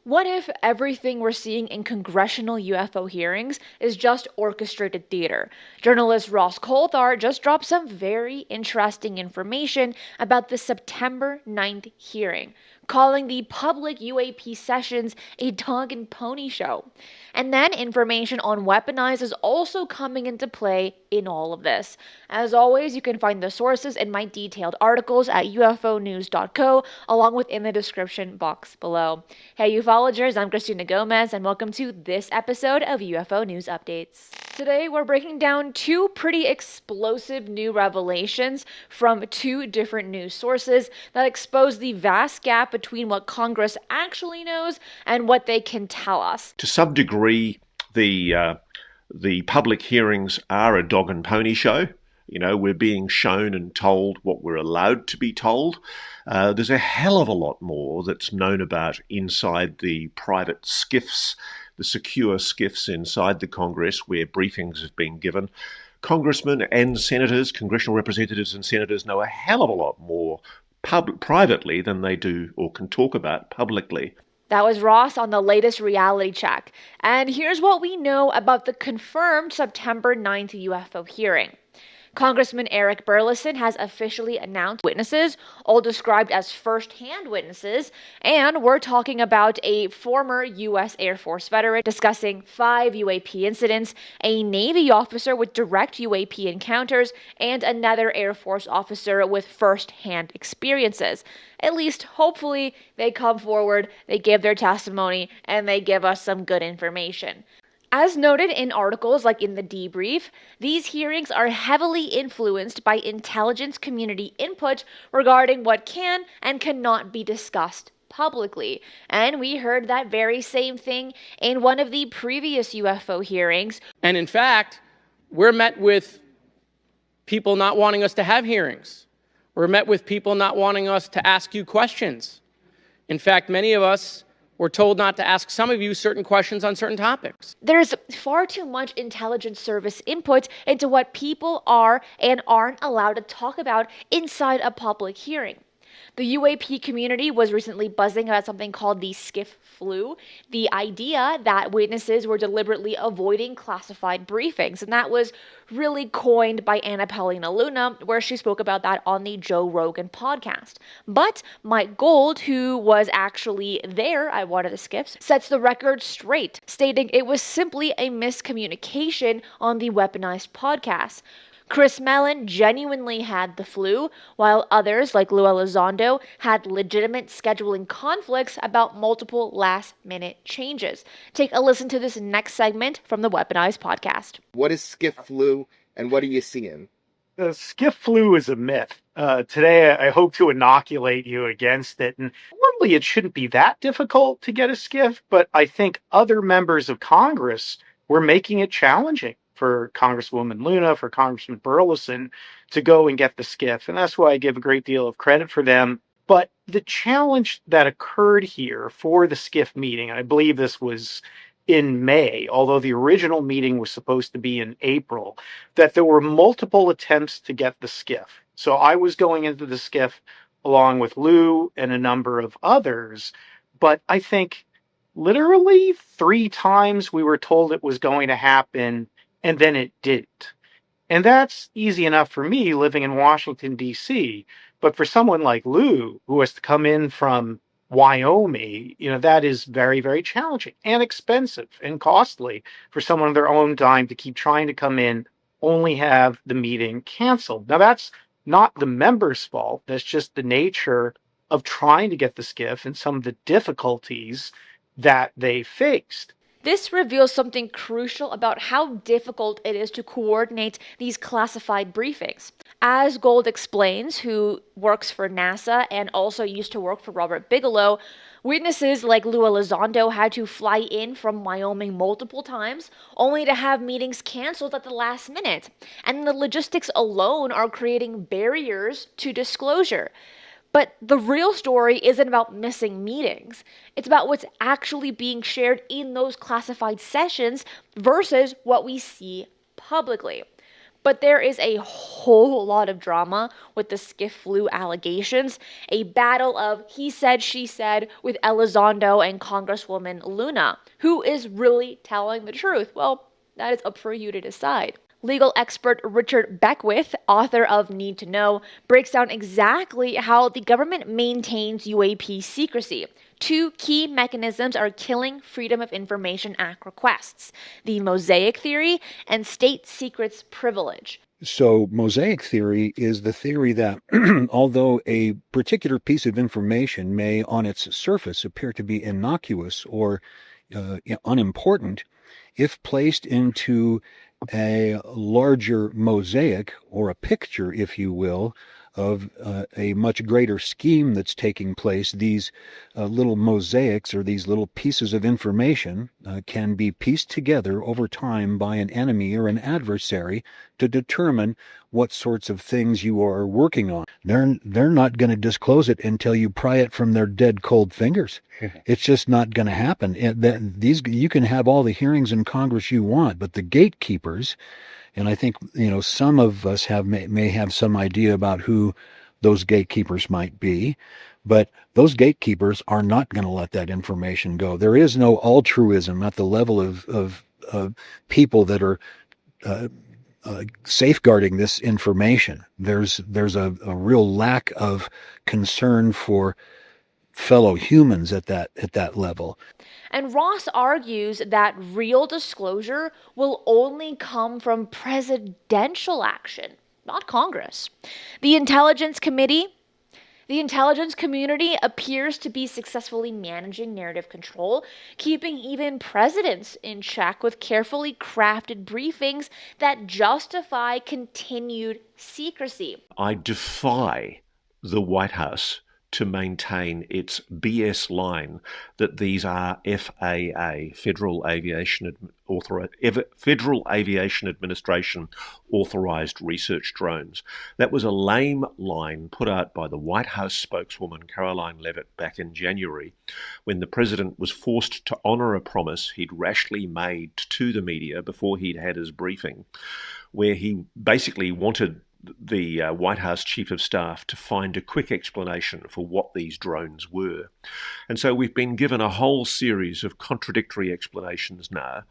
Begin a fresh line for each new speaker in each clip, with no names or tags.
What if everything we're seeing in congressional UFO hearings is just orchestrated theater? Journalist Ross Coulthart just dropped some very interesting information about the September 9th hearing, calling the public UAP sessions a dog and pony show. And then information on Weaponized is also coming into play in all of this. As always, you can find the sources in my detailed articles at ufonews.co, along with in the description box below. Hey ufologers, I'm Cristina Gomez, and welcome to this episode of UFO News Updates. Today, we're breaking down two pretty explosive new revelations from two different news sources that expose the vast gap between what Congress actually knows and what they can tell us.
To some degree, the public hearings are a dog and pony show. You know, we're being shown and told what we're allowed to be told. There's a hell of a lot more that's known about inside the private SCIFs, the secure SCIFs inside the Congress where briefings have been given. Congressmen and senators, congressional representatives and senators know a hell of a lot more privately than they do or can talk about publicly.
That was Ross on the latest reality check. And here's what we know about the confirmed September 9th UFO hearing. Congressman Eric Burleson has officially announced witnesses, all described as first-hand witnesses, and we're talking about a former U.S. Air Force veteran discussing 5 UAP incidents, a Navy officer with direct UAP encounters, and another Air Force officer with first-hand experiences. At least, hopefully, they come forward, they give their testimony, and they give us some good information. As noted in articles like in the debrief, these hearings are heavily influenced by intelligence community input regarding what can and cannot be discussed publicly. And we heard that very same thing in one of the previous UFO hearings.
And in fact, we're met with people not wanting us to have hearings. We're met with people not wanting us to ask you questions. In fact, many of us we're told not to ask some of you certain questions on certain topics.
There's far too much intelligence service input into what people are and aren't allowed to talk about inside a public hearing. The UAP community was recently buzzing about something called the SCIF Flu, the idea that witnesses were deliberately avoiding classified briefings, and that was really coined by Anna Paulina Luna, where she spoke about that on the Joe Rogan podcast. But Mike Gold, who was actually there at one of the SCIFs, sets the record straight, stating it was simply a miscommunication on the Weaponized podcast. Chris Mellon genuinely had the flu, while others, like Lou Elizondo, had legitimate scheduling conflicts about multiple last-minute changes. Take a listen to this next segment from the Weaponized podcast.
What is SCIF Flu, and what are you seeing?
The SCIF Flu is a myth. Today, I hope to inoculate you against it. And normally, it shouldn't be that difficult to get a SCIF, but I think other members of Congress were making it challenging for Congresswoman Luna, for Congressman Burleson to go and get the SCIF. And that's why I give a great deal of credit for them. But the challenge that occurred here for the SCIF meeting, I believe this was in May, although the original meeting was supposed to be in April, that there were multiple attempts to get the SCIF. So I was going into the SCIF along with Lou and a number of others, but I think literally 3 times we were told it was going to happen, and then it didn't. And that's easy enough for me living in Washington, D.C., but for someone like Lou, who has to come in from Wyoming, that is very, very challenging and expensive and costly for someone on their own dime to keep trying to come in, only have the meeting canceled. Now, that's not the members' fault. That's just the nature of trying to get the SCIF and some of the difficulties that they faced.
This reveals something crucial about how difficult it is to coordinate these classified briefings. As Gold explains, who works for NASA and also used to work for Robert Bigelow, witnesses like Lou Elizondo had to fly in from Wyoming multiple times, only to have meetings canceled at the last minute. And the logistics alone are creating barriers to disclosure. But the real story isn't about missing meetings. It's about what's actually being shared in those classified sessions versus what we see publicly. But there is a whole lot of drama with the SCIF Flu allegations, a battle of he said, she said with Elizondo and Congresswoman Luna. Who is really telling the truth? Well, that is up for you to decide. Legal expert Richard Beckwith, author of Need to Know, breaks down exactly how the government maintains UAP secrecy. Two key mechanisms are killing Freedom of Information Act requests: the mosaic theory and state secrets privilege.
So mosaic theory is the theory that although a particular piece of information may on its surface appear to be innocuous or unimportant, if placed into a larger mosaic, or a picture, if you will, of a much greater scheme that's taking place, these little mosaics or these little pieces of information can be pieced together over time by an enemy or an adversary to determine what sorts of things you are working on. They're not going to disclose it until you pry it from their dead cold fingers. It's just not going to happen. You can have all the hearings in Congress you want, but the gatekeepers, and I think some of us may have some idea about who those gatekeepers might be, but those gatekeepers are not going to let that information go. There is no altruism at the level of people that are safeguarding this information. There's a real lack of concern for fellow humans at that level.
And Ross argues that real disclosure will only come from presidential action, not Congress. The intelligence community appears to be successfully managing narrative control, keeping even presidents in check with carefully crafted briefings that justify continued secrecy.
I defy the White House to maintain its BS line that these are FAA, Federal Aviation Administration authorized research drones. That was a lame line put out by the White House spokeswoman Caroline Leavitt back in January, when the president was forced to honor a promise he'd rashly made to the media before he'd had his briefing, where he basically wanted the White House Chief of Staff to find a quick explanation for what these drones were. And so we've been given a whole series of contradictory explanations now.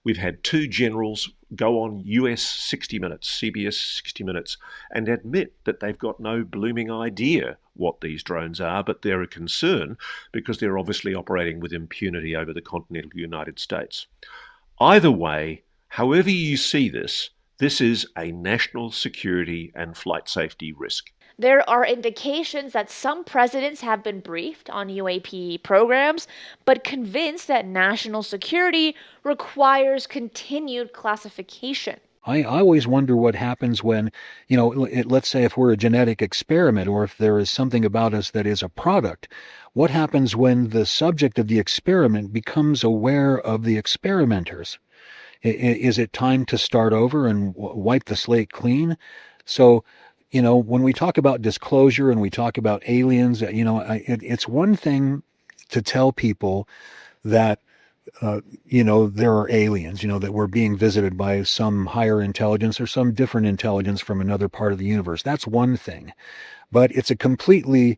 We've had two generals go on US 60 Minutes, CBS 60 Minutes, and admit that they've got no blooming idea what these drones are, but they're a concern because they're obviously operating with impunity over the continental United States. Either way, however you see this is a national security and flight safety risk.
There are indications that some presidents have been briefed on UAP programs, but convinced that national security requires continued classification.
I always wonder what happens when, let's say if we're a genetic experiment or if there is something about us that is a product, what happens when the subject of the experiment becomes aware of the experimenters? Is it time to start over and wipe the slate clean? So, when we talk about disclosure and we talk about aliens, it's one thing to tell people that, there are aliens, that we're being visited by some higher intelligence or some different intelligence from another part of the universe. That's one thing. But it's a completely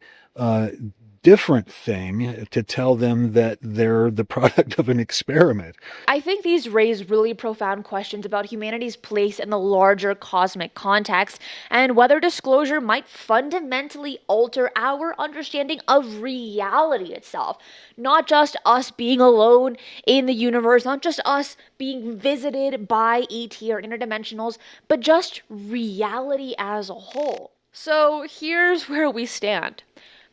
different thing to tell them that they're the product of an experiment.
I think these raise really profound questions about humanity's place in the larger cosmic context and whether disclosure might fundamentally alter our understanding of reality itself. Not just us being alone in the universe, not just us being visited by ET or interdimensionals, but just reality as a whole. So here's where we stand.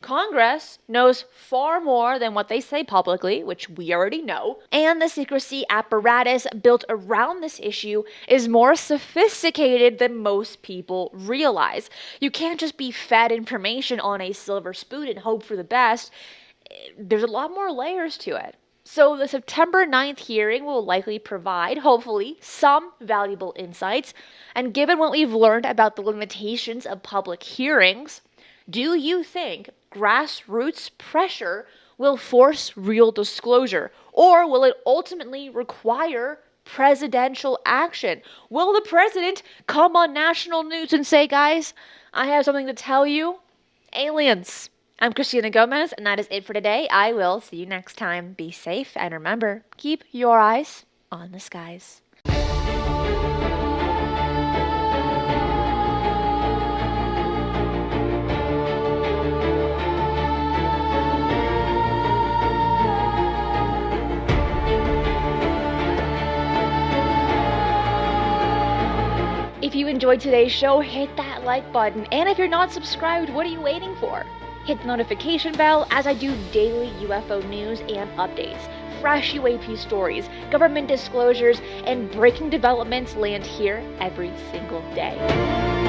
Congress knows far more than what they say publicly, which we already know, and the secrecy apparatus built around this issue is more sophisticated than most people realize. You can't just be fed information on a silver spoon and hope for the best. There's a lot more layers to it. So the September 9th hearing will likely provide, hopefully, some valuable insights. And given what we've learned about the limitations of public hearings, do you think grassroots pressure will force real disclosure, or will it ultimately require presidential action. Will the president come on national news and say, guys, I have something to tell you? Aliens. I'm Cristina Gomez, and that is it for today. I will see you next time. Be safe, and remember, keep your eyes on the skies. If you enjoyed today's show, hit that like button. And if you're not subscribed, what are you waiting for? Hit the notification bell as I do daily UFO news and updates. Fresh UAP stories, government disclosures, and breaking developments land here every single day.